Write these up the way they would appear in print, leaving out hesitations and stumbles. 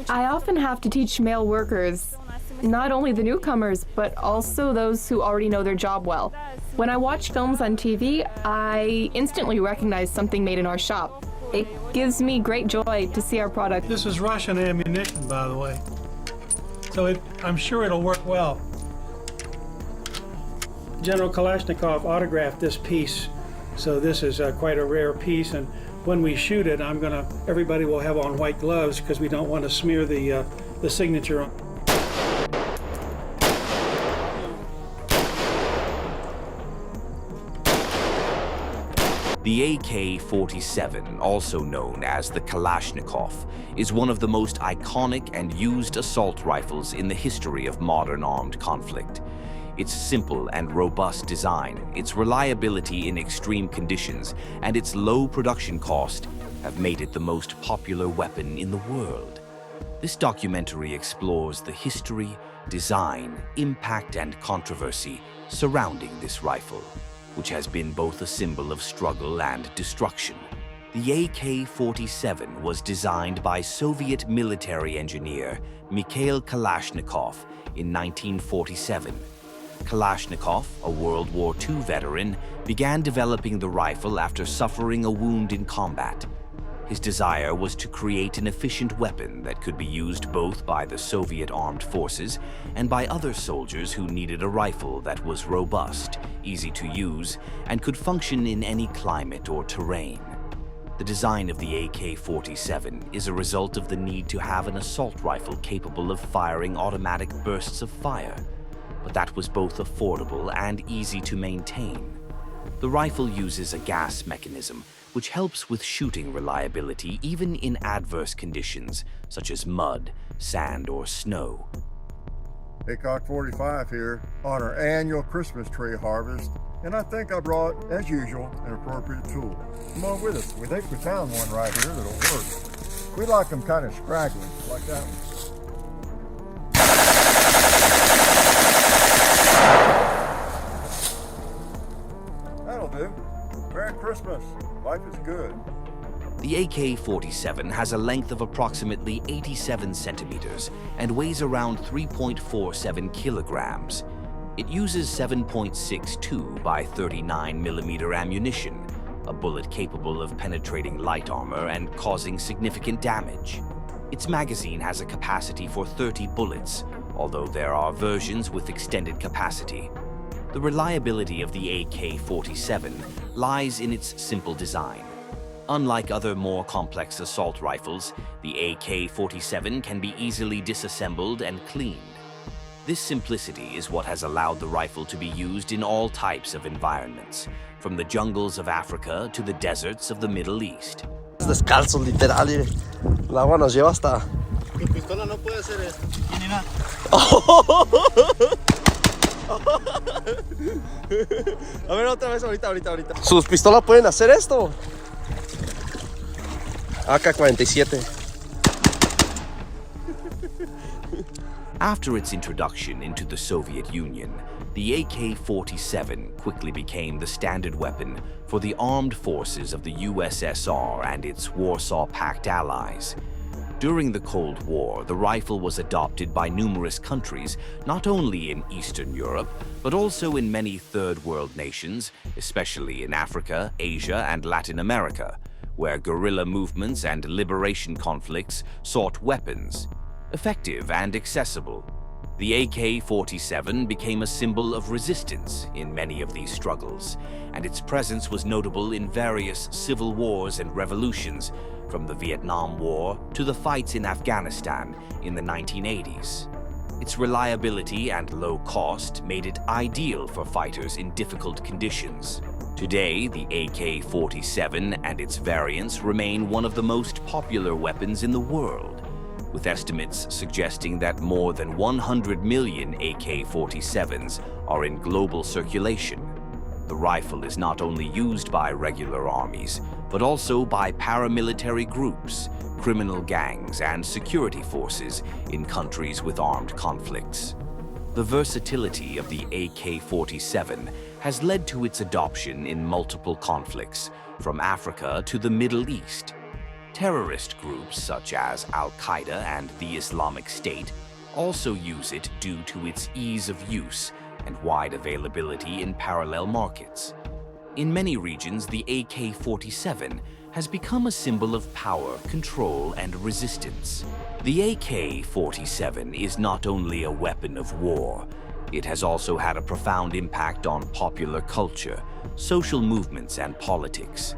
I often have to teach male workers, not only the newcomers, but also those who already know their job well. When I watch films on TV, I instantly recognize something made in our shop. It gives me great joy to see our product. This is Russian ammunition, by the way, so I'm sure it'll work well. General Kalashnikov autographed this piece, so this is quite a rare piece, and when we shoot it, everybody will have on white gloves because we don't want to smear the signature on. The AK-47, also known as the Kalashnikov, is one of the most iconic and used assault rifles in the history of modern armed conflict. Its simple and robust design, its reliability in extreme conditions, and its low production cost have made it the most popular weapon in the world. This documentary explores the history, design, impact, and controversy surrounding this rifle, which has been both a symbol of struggle and destruction. The AK-47 was designed by Soviet military engineer Mikhail Kalashnikov in 1947. Kalashnikov, a World War II veteran, began developing the rifle after suffering a wound in combat. His desire was to create an efficient weapon that could be used both by the Soviet armed forces and by other soldiers who needed a rifle that was robust, easy to use, and could function in any climate or terrain. The design of the AK-47 is a result of the need to have an assault rifle capable of firing automatic bursts of fire, but that was both affordable and easy to maintain. The rifle uses a gas mechanism, which helps with shooting reliability even in adverse conditions, such as mud, sand, or snow. AK-45 here on our annual Christmas tree harvest, and I think I brought, as usual, an appropriate tool. Come on with us. We think we found one right here that'll work. We like them kind of scraggly, like that one. That'll do. Merry Christmas. Life is good. The AK-47 has a length of approximately 87 centimeters and weighs around 3.47 kilograms. It uses 7.62 by 39 millimeter ammunition, a bullet capable of penetrating light armor and causing significant damage. Its magazine has a capacity for 30 bullets, although there are versions with extended capacity. The reliability of the AK-47 lies in its simple design. Unlike other more complex assault rifles, the AK-47 can be easily disassembled and cleaned. This simplicity is what has allowed the rifle to be used in all types of environments, from the jungles of Africa to the deserts of the Middle East. Descalzo, literal, el agua nos lleva hasta... Tu pistola no puede hacer esto. Ni nada. A ver, otra vez, ahorita. ¿Sus pistolas pueden hacer esto? AK-47. After its introduction into the Soviet Union, the AK-47 quickly became the standard weapon for the armed forces of the USSR and its Warsaw Pact allies. During the Cold War, the rifle was adopted by numerous countries, not only in Eastern Europe, but also in many Third World nations, especially in Africa, Asia, and Latin America, where guerrilla movements and liberation conflicts sought weapons, effective and accessible. The AK-47 became a symbol of resistance in many of these struggles, and its presence was notable in various civil wars and revolutions, from the Vietnam War to the fights in Afghanistan in the 1980s. Its reliability and low cost made it ideal for fighters in difficult conditions. Today, the AK-47 and its variants remain one of the most popular weapons in the world, with estimates suggesting that more than 100 million AK-47s are in global circulation. The rifle is not only used by regular armies, but also by paramilitary groups, criminal gangs, and security forces in countries with armed conflicts. The versatility of the AK-47 has led to its adoption in multiple conflicts, from Africa to the Middle East. Terrorist groups such as Al-Qaeda and the Islamic State also use it due to its ease of use and wide availability in parallel markets. In many regions, the AK-47 has become a symbol of power, control, and resistance. The AK-47 is not only a weapon of war, it has also had a profound impact on popular culture, social movements, and politics.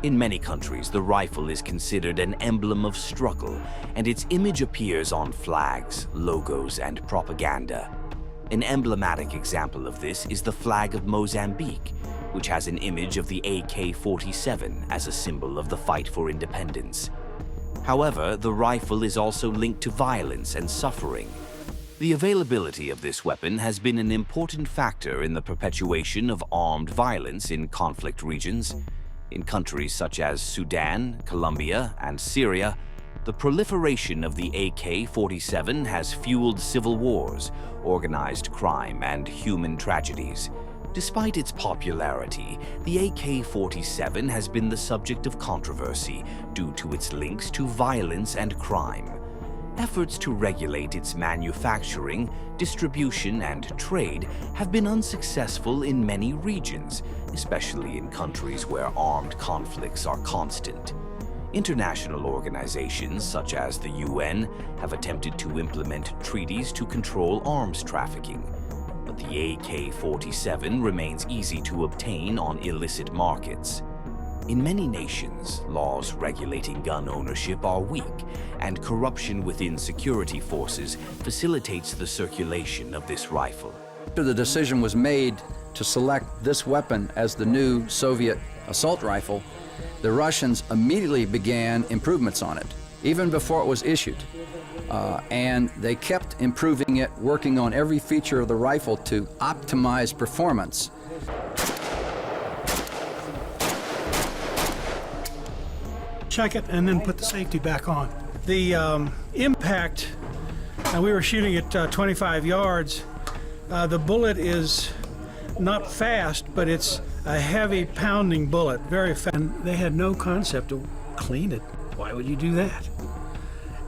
In many countries, the rifle is considered an emblem of struggle, and its image appears on flags, logos, and propaganda. An emblematic example of this is the flag of Mozambique, which has an image of the AK-47 as a symbol of the fight for independence. However, the rifle is also linked to violence and suffering. The availability of this weapon has been an important factor in the perpetuation of armed violence in conflict regions. In countries such as Sudan, Colombia, and Syria, the proliferation of the AK-47 has fueled civil wars, organized crime, and human tragedies. Despite its popularity, the AK-47 has been the subject of controversy due to its links to violence and crime. Efforts to regulate its manufacturing, distribution, and trade have been unsuccessful in many regions, especially in countries where armed conflicts are constant. International organizations such as the UN have attempted to implement treaties to control arms trafficking, but the AK-47 remains easy to obtain on illicit markets. In many nations, laws regulating gun ownership are weak, and corruption within security forces facilitates the circulation of this rifle. After the decision was made to select this weapon as the new Soviet assault rifle, the Russians immediately began improvements on it, even before it was issued. And they kept improving it, working on every feature of the rifle to optimize performance. Check it and then put the safety back on. The impact, we were shooting at 25 yards. The bullet is not fast, but it's a heavy pounding bullet, very fast. And they had no concept to clean it. Why would you do that?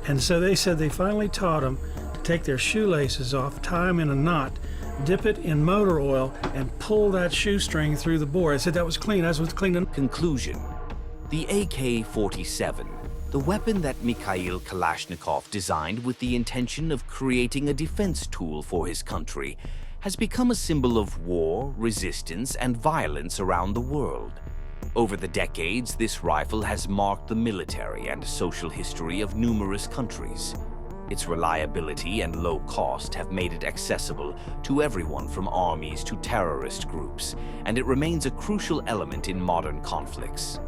And so they said they finally taught them to take their shoelaces off, tie them in a knot, dip it in motor oil, and pull that shoestring through the bore. I said that was clean. That was clean. Conclusion. The AK-47, the weapon that Mikhail Kalashnikov designed with the intention of creating a defense tool for his country, has become a symbol of war, resistance, and violence around the world. Over the decades, this rifle has marked the military and social history of numerous countries. Its reliability and low cost have made it accessible to everyone from armies to terrorist groups, and it remains a crucial element in modern conflicts.